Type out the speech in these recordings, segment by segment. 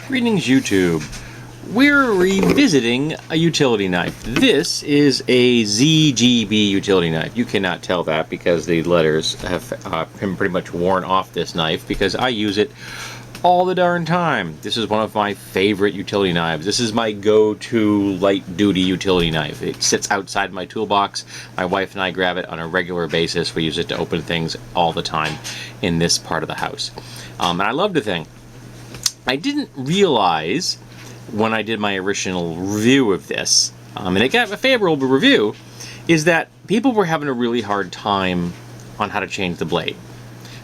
Greetings YouTube. We're revisiting a utility knife. This is a ZGB utility knife. You cannot tell that because the letters have been pretty much worn off this knife because I use it all the darn time. This is one of my favorite utility knives. This is my go-to light-duty utility knife. It sits outside my toolbox. My wife and I grab it on a regular basis. We use it to open things all the time in this part of the house. And I love the thing. I didn't realize when I did my original review of this, and it got a favorable review, is that people were having a really hard time on how to change the blade.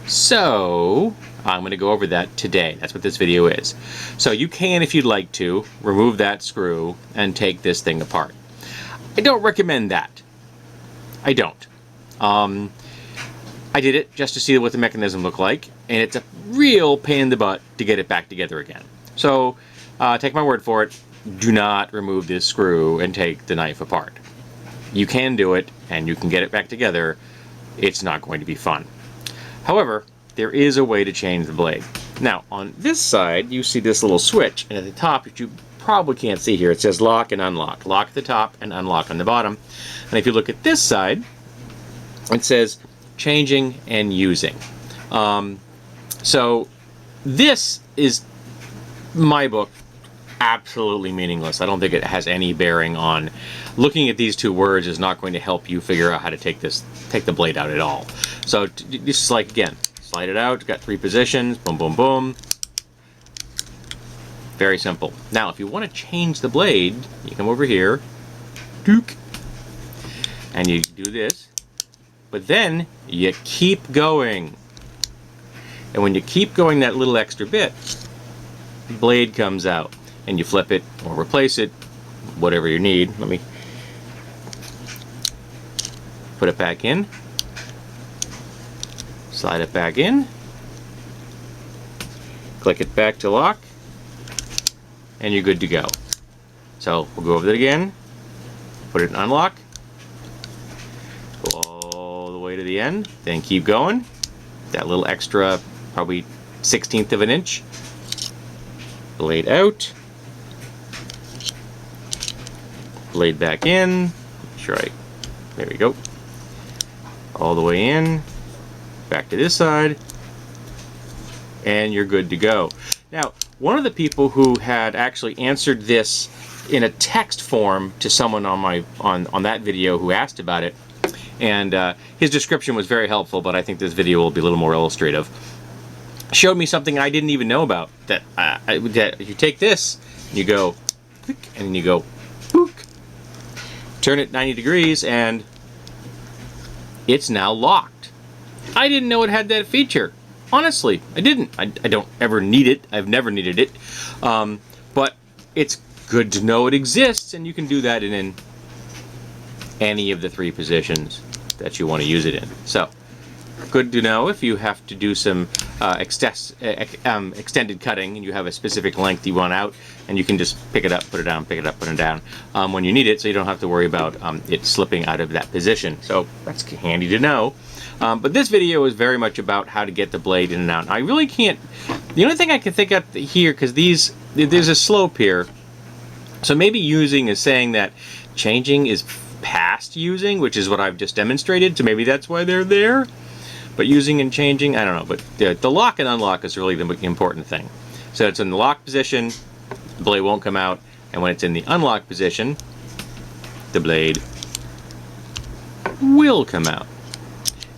So I'm going to go over that today. That's what this video is. So you can, if you'd like to, remove that screw and take this thing apart. I don't recommend that. I don't. I did it just to see what the mechanism looked like, and it's a real pain in the butt to get it back together again. So take my word for it, do not remove this screw and take the knife apart. You can do it, and you can get it back together. It's not going to be fun. However, there is a way to change the blade. Now, on this side, you see this little switch, and at the top, which you probably can't see here, it says lock and unlock. Lock at the top and unlock on the bottom. And if you look at this side, it says changing and using. So this is, my book, absolutely meaningless. I don't think it has any bearing on, looking at these two words is not going to help you figure out how to take the blade out at all. So this is like, again, slide it out, got 3 positions, boom, boom, boom. Very simple. Now, if you want to change the blade, you come over here, dook, and you do this, but then you keep going. And when you keep going that little extra bit, the blade comes out, and you flip it or replace it, whatever you need. Let me put it back in, slide it back in, click it back to lock, and you're good to go. So we'll go over it again, put it in unlock, go all the way to the end, then keep going. That little extra, probably 1/16 of an inch, blade out, blade back in, there we go, all the way in, back to this side, and you're good to go. Now, one of the people who had actually answered this in a text form to someone on that video who asked about it, and his description was very helpful, but I think this video will be a little more illustrative, showed me something I didn't even know about, that you take this, and you go, and then you go, turn it 90 degrees, and it's now locked. I didn't know it had that feature. Honestly, I didn't. I don't ever need it. I've never needed it. But it's good to know it exists, and you can do that in any of the 3 positions that you want to use it in. So, good to know if you have to do some extended cutting and you have a specific length you want out, and you can just pick it up, put it down, pick it up, put it down when you need it, so you don't have to worry about it slipping out of that position. So that's handy to know. But this video is very much about how to get the blade in and out. I really can't, the only thing I can think of here, because there's a slope here, so maybe using is saying that changing is past using, which is what I've just demonstrated, so maybe that's why they're there. But using and changing, I don't know. But the lock and unlock is really the important thing. So it's in the lock position, the blade won't come out, and when it's in the unlock position, the blade will come out.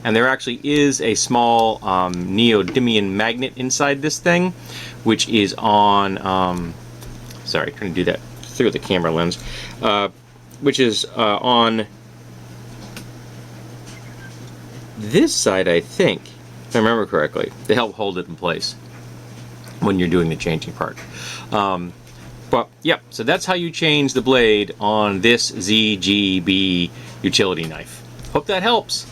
And there actually is a small neodymium magnet inside this thing, which is on, sorry, trying to do that through the camera lens, which is on this side, I think, if I remember correctly, to help hold it in place when you're doing the changing part. But yeah, so that's how you change the blade on this ZGB utility knife. Hope that helps.